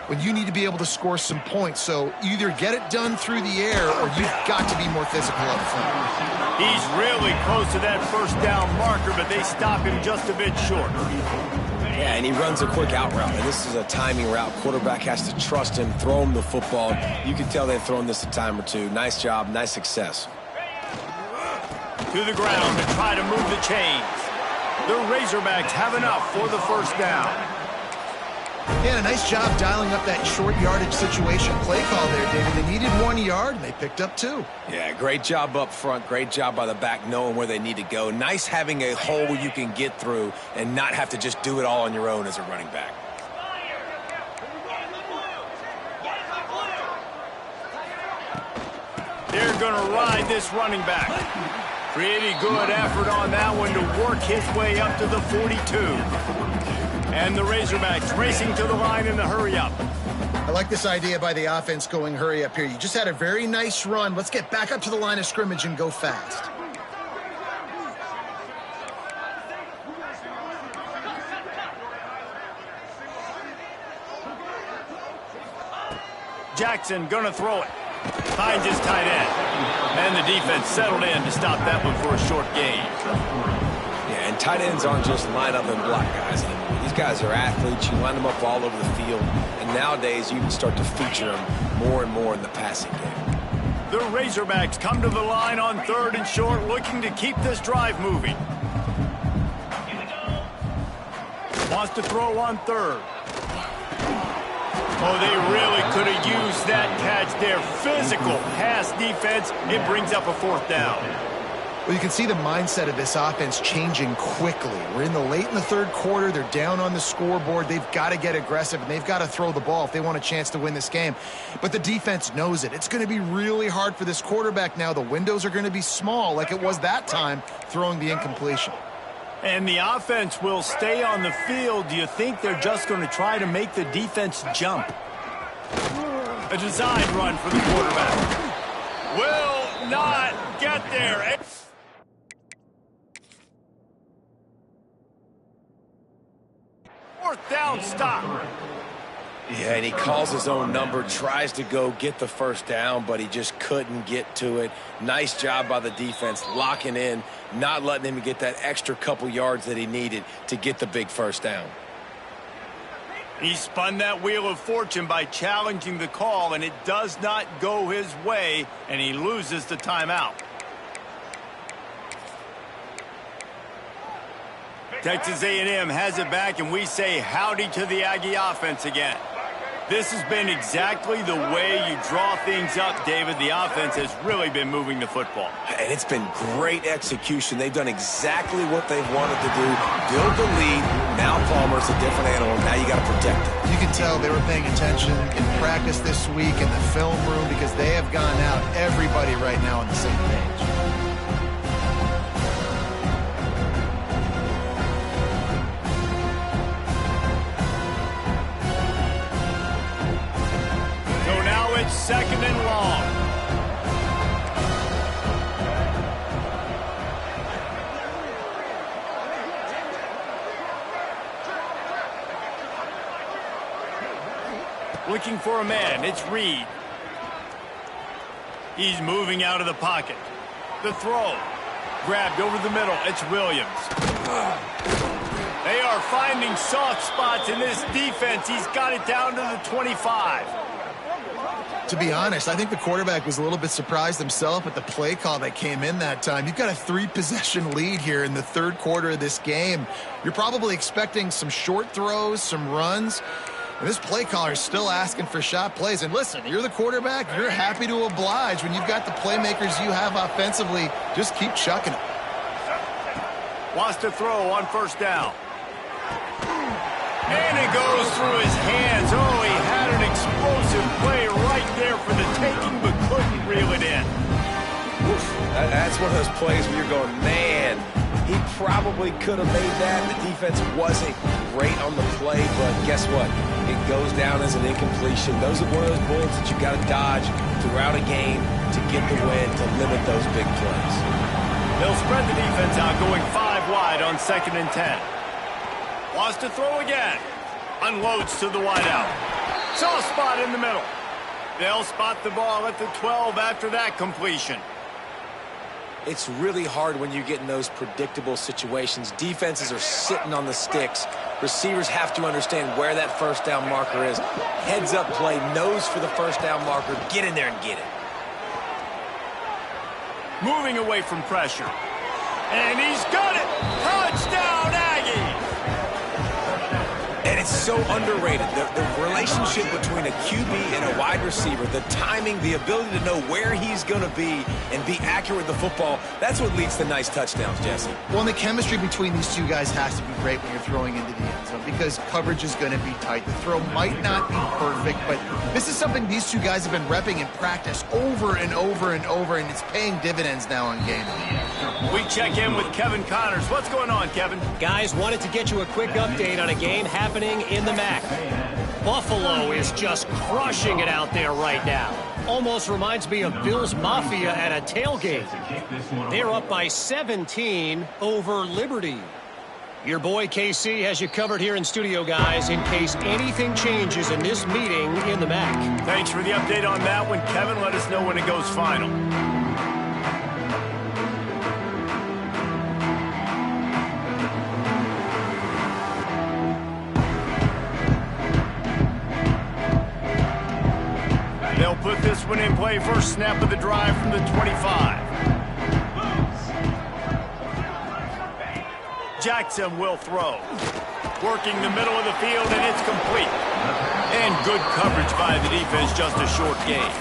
when you need to be able to score some points. So either get it done through the air or you've got to be more physical up front. He's really close to that first down marker, but they stop him just a bit short. Yeah, and he runs a quick out route, and this is a timing route. Quarterback has to trust him, throw him the football. You can tell they've thrown this a time or two. Nice job, nice success. To the ground to try to move the chains. The Razorbacks have enough for the first down. Yeah, a nice job dialing up that short yardage situation play call there, David. They needed 1 yard, and they picked up 2. Yeah, great job up front. Great job by the back knowing where they need to go. Nice having a hole you can get through and not have to just do it all on your own as a running back. They're going to ride this running back. Pretty good effort on that one to work his way up to the 42. And the Razorbacks racing to the line in the hurry-up. I like this idea by the offense going hurry up here. You just had a very nice run. Let's get back up to the line of scrimmage and go fast. Jackson going to throw it. Finds his tight end. And the defense settled in to stop that one for a short gain. Yeah, and tight ends aren't just line up and block guys anymore. These guys are athletes. You line them up all over the field. And nowadays, you can start to feature them more and more in the passing game. The Razorbacks come to the line on 3rd and short, looking to keep this drive moving. Wants to throw on 3rd. Oh, they really could have used that catch there. Physical pass defense. It brings up a 4th down. Well, you can see the mindset of this offense changing quickly. We're late in the 3rd quarter. They're down on the scoreboard. They've got to get aggressive, and they've got to throw the ball if they want a chance to win this game. But the defense knows it. It's going to be really hard for this quarterback now. The windows are going to be small like it was that time throwing the incompletion. And the offense will stay on the field. Do you think they're just going to try to make the defense jump? A design run for the quarterback. Will not get there. 4th down stop. Yeah, and he calls his own number, tries to go get the first down, but he just couldn't get to it. Nice job by the defense, locking in, not letting him get that extra couple yards that he needed to get the big first down. He spun that wheel of fortune by challenging the call, and it does not go his way, and he loses the timeout. Texas A&M has it back, and we say howdy to the Aggie offense again. This has been exactly the way you draw things up, David. The offense has really been moving the football. And it's been great execution. They've done exactly what they've wanted to do. Build the lead. Now Palmer's a different animal. Now you got to protect it. You can tell they were paying attention in practice this week in the film room because they have gone out, everybody right now on the same page. It's 2nd and long. Looking for a man. It's Reed. He's moving out of the pocket. The throw. Grabbed over the middle. It's Williams. They are finding soft spots in this defense. He's got it down to the 25. To be honest, I think the quarterback was a little bit surprised himself at the play call that came in that time. You've got a 3-possession lead here in the 3rd quarter of this game. You're probably expecting some short throws, some runs. And this play caller is still asking for shot plays. And listen, you're the quarterback. You're happy to oblige. When you've got the playmakers you have offensively, just keep chucking it. Wants to throw on 1st down. And it goes through his hands. Oh, he had an explosive play right there for the taking, but couldn't reel it in. That's one of those plays where you're going, man, he probably could have made that. The defense wasn't great on the play, but guess what? It goes down as an incompletion. Those are one of those bullets that you got to dodge throughout a game to get the win, to limit those big plays. They'll spread the defense out, going 5 wide on 2nd and 10. Wants to throw again. Unloads to the wideout. Soft spot in the middle. They'll spot the ball at the 12 after that completion. It's really hard when you get in those predictable situations. Defenses are sitting on the sticks. Receivers have to understand where that first down marker is. Heads up play, nose for the first down marker. Get in there and get it. Moving away from pressure. And he's got it! Touchdown, Aggies! And it's so underrated. The relationship between a QB and a wide receiver, the timing, the ability to know where he's going to be and be accurate with the football, that's what leads to nice touchdowns, Jesse. Well, and the chemistry between these two guys has to be great when you're throwing into the end zone because coverage is going to be tight. The throw might not be perfect, but this is something these two guys have been repping in practice over and over and over, and it's paying dividends now on game day. We check in with Kevin Connors. What's going on, Kevin? Guys, wanted to get you a quick update on a game happening in the MAC. Buffalo is just crushing it out there right now. Almost reminds me of Bills Mafia at a tailgate. They're up by 17 over Liberty. Your boy KC has you covered here in studio, guys, in case anything changes in this meeting in the MAC. Thanks for the update on that one, Kevin. Let us know when it goes final. They'll put this one in play. First snap of the drive from the 25. Jackson will throw. Working the middle of the field, and it's complete. And good coverage by the defense, just a short gain.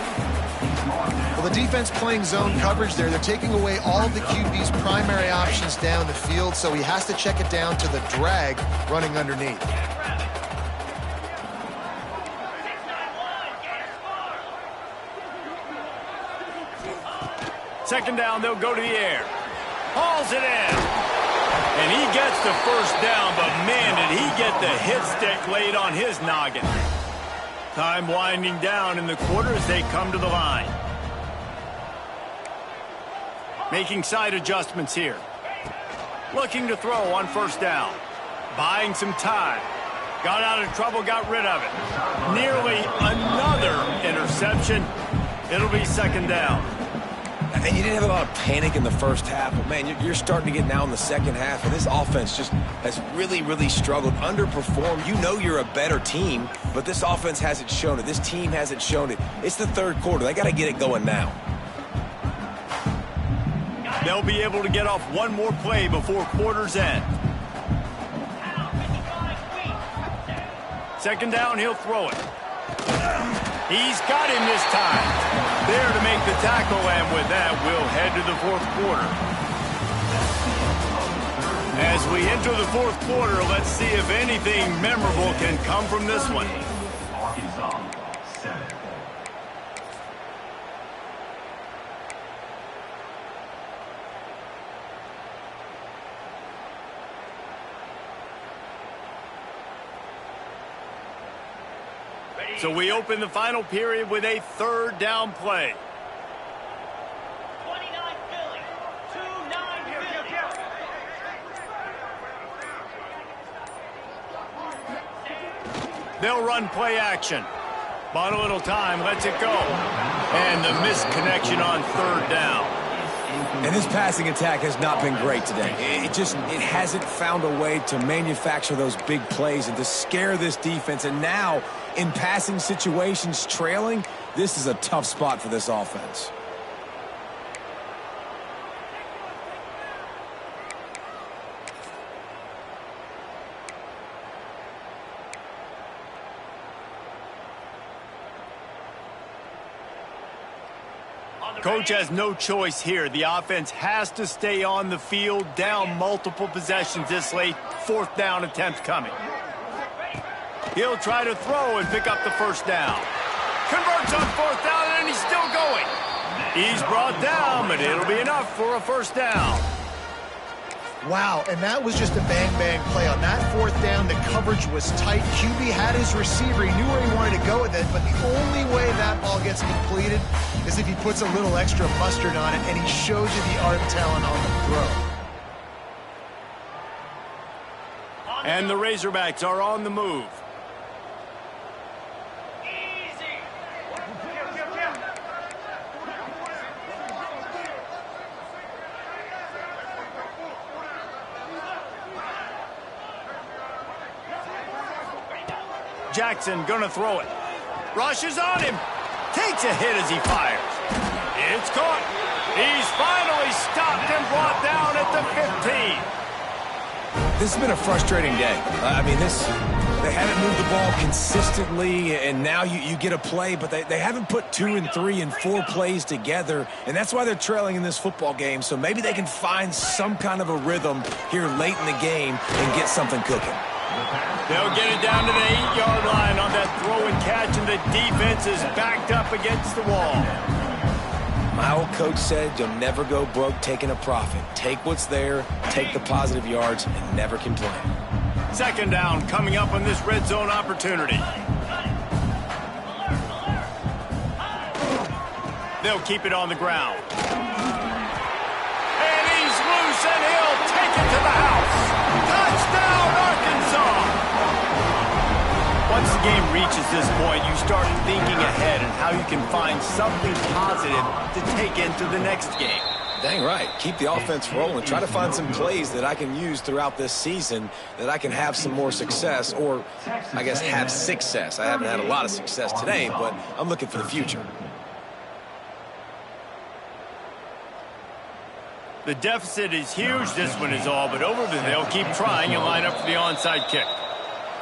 Well, the defense playing zone coverage there. They're taking away all of the QB's primary options down the field, so he has to check it down to the drag running underneath. Second down, they'll go to the air. Hauls it in. And he gets the first down, but man, did he get the hit stick laid on his noggin. Time winding down in the quarter as they come to the line. Making side adjustments here. Looking to throw on first down. Buying some time. Got out of trouble, got rid of it. Nearly another interception. It'll be second down. And you didn't have a lot of panic in the first half, but, man, you're starting to get now in the second half, and this offense just has really, really struggled, underperformed. You know you're a better team, but this offense hasn't shown it. This team hasn't shown it. It's the third quarter. They got to get it going now. They'll be able to get off one more play before quarter's end. Second down, he'll throw it. He's got him this time. There to make the tackle, and with that, we'll head to the fourth quarter. As we enter the fourth quarter, let's see if anything memorable can come from this one. Arkansas, 7. So we open the final period with a third down play. 29 Philly, 2-9 Philly. They'll run play action. Bought a little time, lets it go. And the misconnection on third down. And this passing attack has not been great today. It hasn't found a way to manufacture those big plays and to scare this defense. And now, in passing situations, trailing, this is a tough spot for this offense. Coach has no choice here. The offense has to stay on the field, down multiple possessions this late. Fourth down attempt coming. He'll try to throw and pick up the first down. Converts on fourth down, and he's still going. He's brought down, but it'll be enough for a first down. Wow, and that was just a bang-bang play. On that fourth down, the coverage was tight. QB had his receiver. He knew where he wanted to go with it, but the only way that ball gets completed is if he puts a little extra mustard on it, and he shows you the arm talent on the throw. And the Razorbacks are on the move. Jackson gonna throw it. Rushes on him. Takes a hit as he fires. It's caught. He's finally stopped and brought down at the 15. This has been a frustrating day. They haven't moved the ball consistently, and now you get a play, but they haven't put 2 and 3 and 4 plays together, and that's why they're trailing in this football game. So maybe they can find some kind of a rhythm here late in the game and get something cooking. They'll get it down to the 8-yard line on that throw and catch, and the defense is backed up against the wall. My old coach said you'll never go broke taking a profit. Take what's there, take the positive yards, and never complain. Second down coming up on this red zone opportunity. They'll keep it on the ground. And he's loose, and he'll take it to the house. Touchdown, Arkansas! Once the game reaches this point, you start thinking ahead and how you can find something positive to take into the next game. Dang right. Keep the offense rolling. Try to find some plays that I can use throughout this season that I can have some more success, or I guess have success. I haven't had a lot of success today, but I'm looking for the future. The deficit is huge. This one is all but over, but they'll keep trying and line up for the onside kick.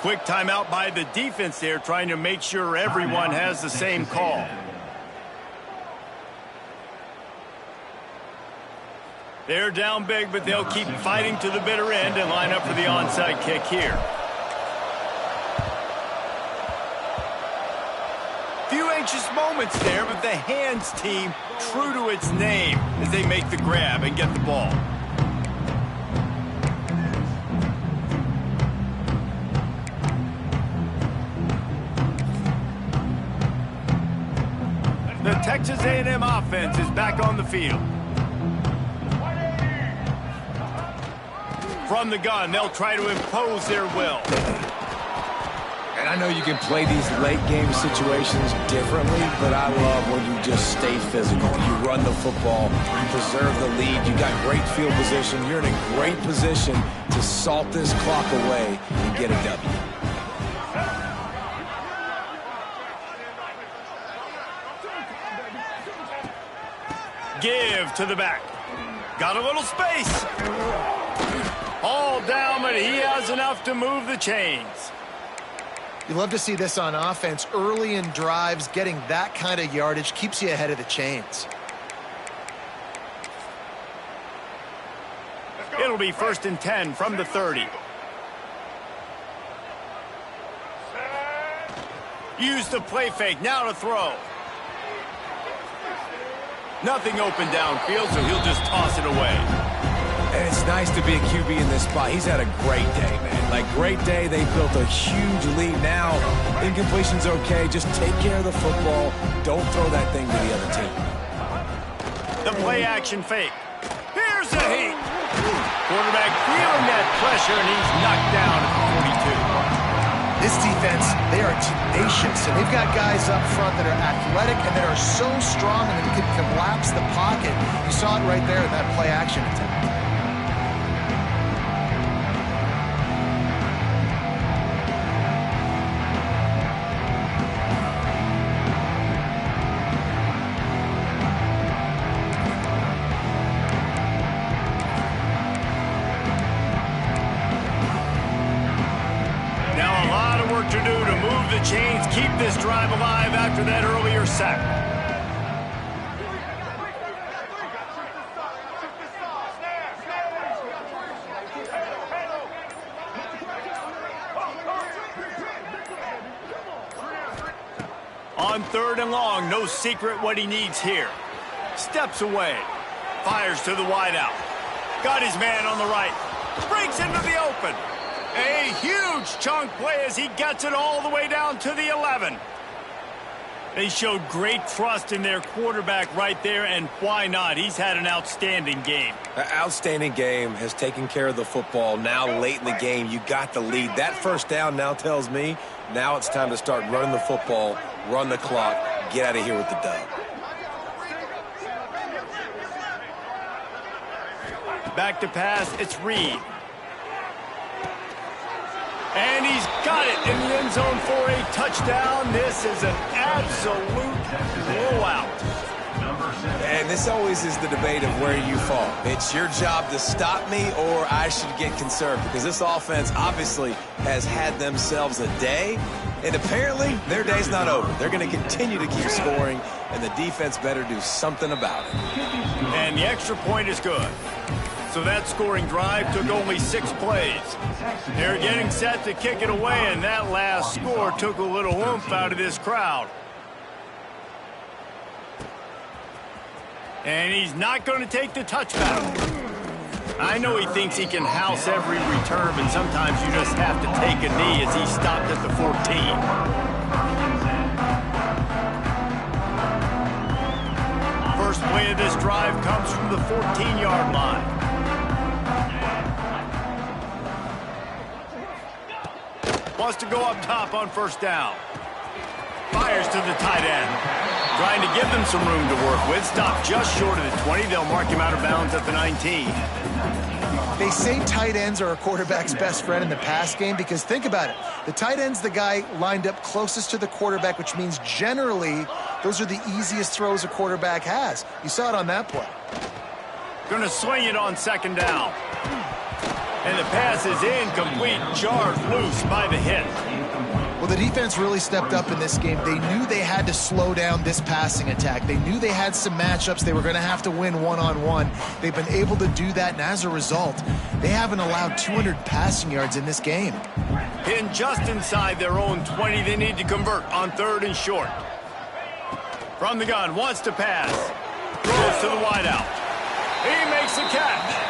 Quick timeout by the defense there, trying to make sure everyone has the same call. They're down big, but they'll keep fighting to the bitter end and line up for the onside kick here. Few anxious moments there, but the hands team true to its name as they make the grab and get the ball. The Texas A&M offense is back on the field. From the gun, they'll try to impose their will. And I know you can play these late game situations differently, but I love when you just stay physical. You run the football, you preserve the lead, you got great field position, you're in a great position to salt this clock away and get a W. Give to the back. Got a little space. All down, but he has enough to move the chains. You love to see this on offense. Early in drives, getting that kind of yardage keeps you ahead of the chains. It'll be 1st and 10 from the 30. Use the play fake, now to throw. Nothing open downfield, so he'll just toss it away. And it's nice to be a QB in this spot. He's had a great day, man. Like, great day. They built a huge lead. Now, incompletion's okay. Just take care of the football. Don't throw that thing to the other team. The play action fake. Here's a heat. Quarterback feeling that pressure, and he's knocked down at the 42. This defense, they are tenacious, and they've got guys up front that are athletic and that are so strong and that can collapse the pocket. You saw it right there in that play action attempt. To do to move the chains, keep this drive alive after that earlier sack. On 3rd and long, no secret what he needs here. Steps away, fires to the wideout. Got his man on the right. Breaks into the open. A huge chunk play as he gets it all the way down to the 11. They showed great trust in their quarterback right there, and why not? He's had an outstanding game. An outstanding game, has taken care of the football. Now late in the game, you got the lead. That first down now tells me now it's time to start running the football, run the clock, get out of here with the dub. Back to pass, it's Reed. And he's got it in the end zone for a touchdown. This is an absolute blowout. And this always is the debate of where you fall. It's your job to stop me or I should get conserved, because this offense obviously has had themselves a day, and apparently their day's not over. They're going to continue to keep scoring, and the defense better do something about it. And the extra point is good. So that scoring drive took only 6 plays. They're getting set to kick it away, and that last score took a little oomph out of this crowd. And he's not going to take the touchback. I know he thinks he can house every return, but sometimes you just have to take a knee as he stopped at the 14. First play of this drive comes from the 14-yard line. Wants to go up top on first down. Fires to the tight end. Trying to give them some room to work with. Stopped just short of the 20. They'll mark him out of bounds at the 19. They say tight ends are a quarterback's best friend in the pass game because think about it. The tight end's the guy lined up closest to the quarterback, which means generally those are the easiest throws a quarterback has. You saw it on that play. Going to swing it on second down. And the pass is incomplete, jarred loose by the hit. Well, the defense really stepped up in this game. They knew they had to slow down this passing attack. They knew they had some matchups they were going to have to win one-on-one. They've been able to do that, and as a result, they haven't allowed 200 passing yards in this game. Pinned just inside their own 20. They need to convert on 3rd and short. From the gun, wants to pass. Throws to the wideout. He makes the catch.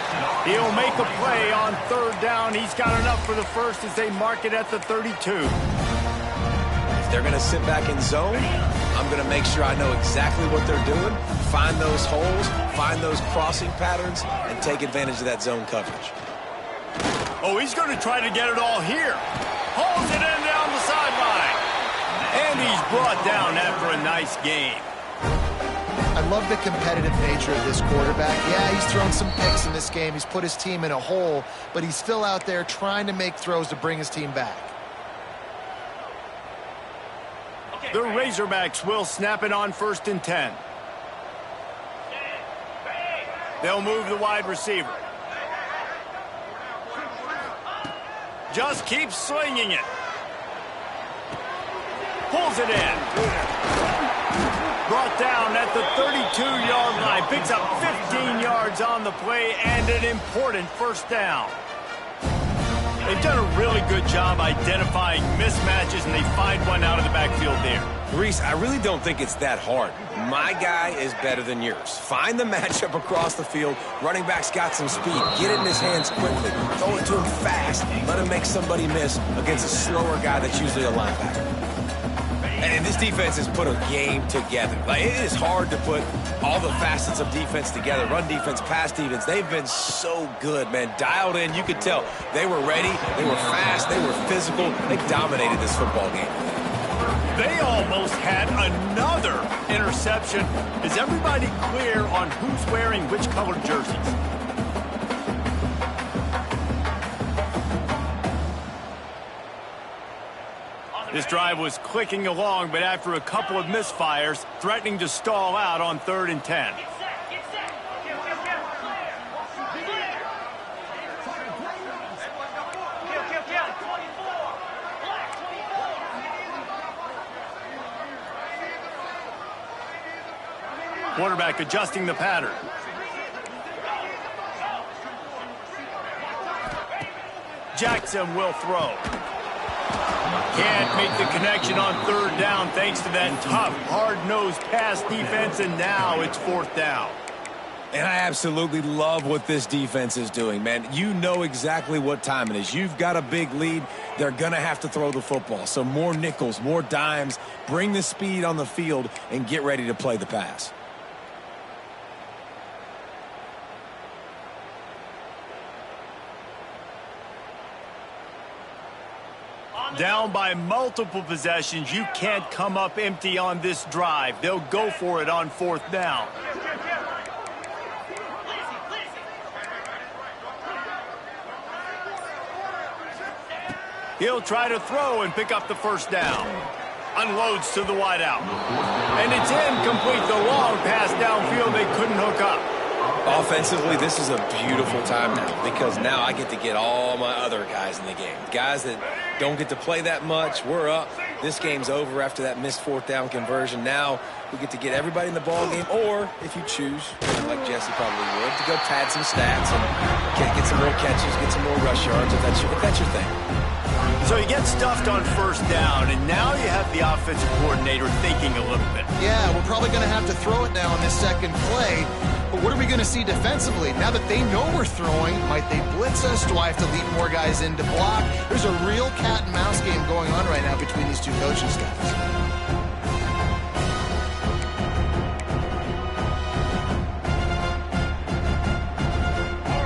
He'll make a play on 3rd down. He's got enough for the first as they mark it at the 32. If they're going to sit back in zone, I'm going to make sure I know exactly what they're doing, find those holes, find those crossing patterns, and take advantage of that zone coverage. Oh, he's going to try to get it all here. Holds it in down the sideline. And he's brought down after a nice game. I love the competitive nature of this quarterback. Yeah, he's thrown some picks in this game. He's put his team in a hole, but he's still out there trying to make throws to bring his team back. The Razorbacks will snap it on 1st and 10. They'll move the wide receiver. Just keeps swinging it. Pulls it in. Brought down at the 32-yard line. Picks up 15 yards on the play and an important first down. They've done a really good job identifying mismatches, and they find one out of the backfield there. Reese, I really don't think it's that hard. My guy is better than yours. Find the matchup across the field. Running back's got some speed. Get it in his hands quickly. Throw it to him fast. Let him make somebody miss against a slower guy that's usually a linebacker. And this defense has put a game together. Like, it is hard to put all the facets of defense together. Run defense, pass defense. They've been so good, man. Dialed in. You could tell they were ready. They were fast. They were physical. They dominated this football game. They almost had another interception. Is everybody clear on who's wearing which colored jerseys? This drive was clicking along, but after a couple of misfires, threatening to stall out on 3rd and 10. Quarterback adjusting the pattern. Jackson will throw. Can't make the connection on 3rd down thanks to that tough, hard-nosed pass defense, and now it's 4th down. And I absolutely love what this defense is doing, man. You know exactly what time it is. You've got a big lead. They're going to have to throw the football. So more nickels, more dimes. Bring the speed on the field and get ready to play the pass. Down by multiple possessions, you can't come up empty on this drive. They'll go for it on 4th down. He'll try to throw and pick up the 1st down. Unloads to the wideout. And it's incomplete. The long pass downfield they couldn't hook up. Offensively, this is a beautiful time now because now I get to get all my other guys in the game. Guys that don't get to play that much, we're up. This game's over after that missed 4th down conversion. Now we get to get everybody in the ball game, or if you choose, like Jesse probably would, to go pad some stats and get some more catches, get some more rush yards if that's your thing. So he gets stuffed on 1st down, and now you have the offensive coordinator thinking a little bit. Yeah, we're probably going to have to throw it now on this second play. But what are we going to see defensively? Now that they know we're throwing, might they blitz us? Do I have to lead more guys in to block? There's a real cat and mouse game going on right now between these two coaching staffs.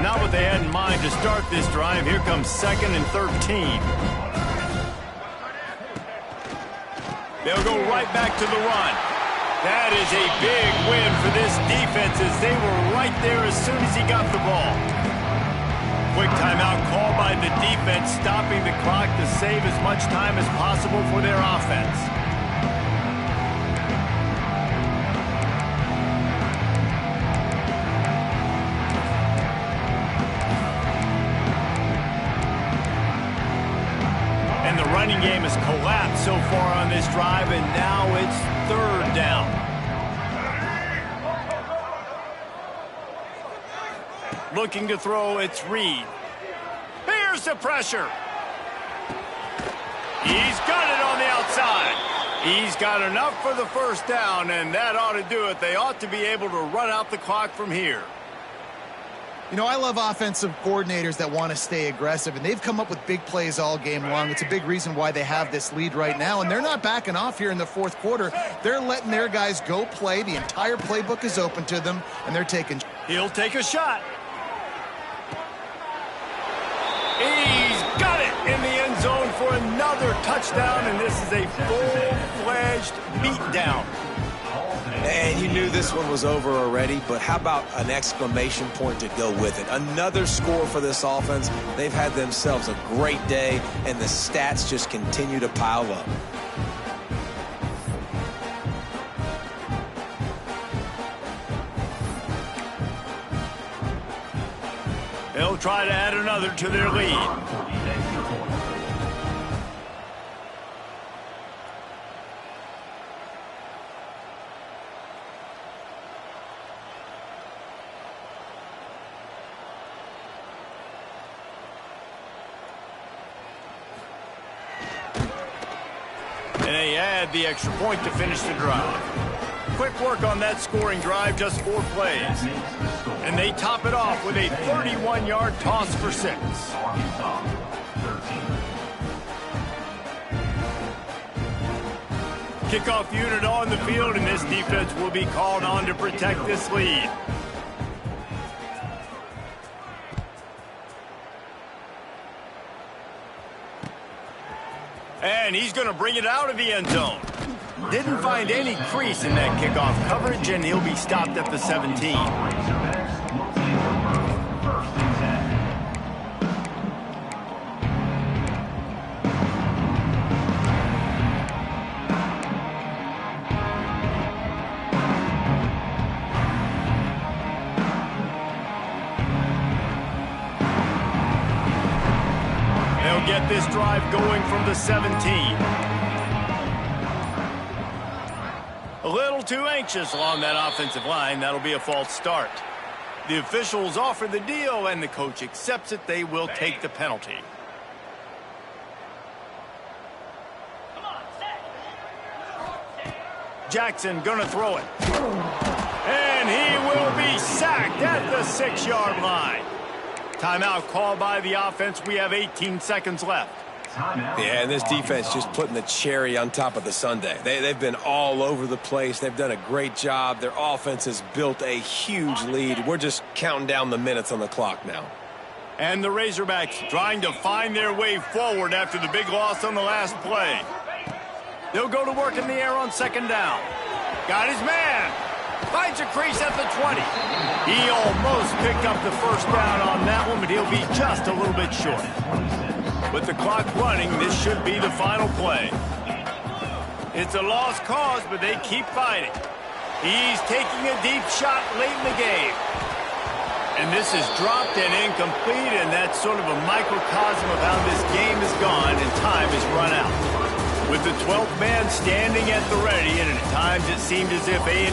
Not what they had in mind to start this drive. Here comes 2nd and 13. They'll go right back to the run. That is a big win for this defense as they were right there as soon as he got the ball. Quick timeout call by the defense, stopping the clock to save as much time as possible for their offense. And the running game has collapsed so far on this drive, and now it's 3rd down. Looking to throw, it's Reed. Here's the pressure. He's got it on the outside. He's got enough for the 1st down, and that ought to do it. They ought to be able to run out the clock from here. You know, I love offensive coordinators that want to stay aggressive, and they've come up with big plays all game long. It's a big reason why they have this lead right now, and they're not backing off here in the 4th quarter. They're letting their guys go play. The entire playbook is open to them, and they're taking... He'll take a shot. He's got it in the end zone for another touchdown, and this is a full-fledged beatdown. And you knew this one was over already, but how about an exclamation point to go with it? Another score for this offense. They've had themselves a great day, and the stats just continue to pile up. They'll try to add another to their lead. And they add the extra point to finish the drive. Quick work on that scoring drive, just 4 plays. And they top it off with a 31-yard toss for 6. Kickoff unit on the field, and this defense will be called on to protect this lead. And he's going to bring it out of the end zone. Didn't find any crease in that kickoff coverage, and he'll be stopped at the 17. They'll get this drive going from the 17. A little too anxious along that offensive line. That'll be a false start. The officials offer the deal, and the coach accepts it. They will take the penalty. Jackson gonna throw it. And he will be sacked at the 6-yard line. Timeout called by the offense. We have 18 seconds left. Yeah, and this defense just putting the cherry on top of the sundae. They've been all over the place. They've done a great job. Their offense has built a huge lead. We're just counting down the minutes on the clock now. And the Razorbacks trying to find their way forward after the big loss on the last play. They'll go to work in the air on 2nd down. Got his man. Finds a crease at the 20. He almost picked up the first down on that one, but he'll be just a little bit short. With the clock running, this should be the final play. It's a lost cause, but they keep fighting. He's taking a deep shot late in the game. And this is dropped and incomplete, and that's sort of a microcosm of how this game has gone, and time has run out. With the 12th man standing at the ready, and at times it seemed as if A&M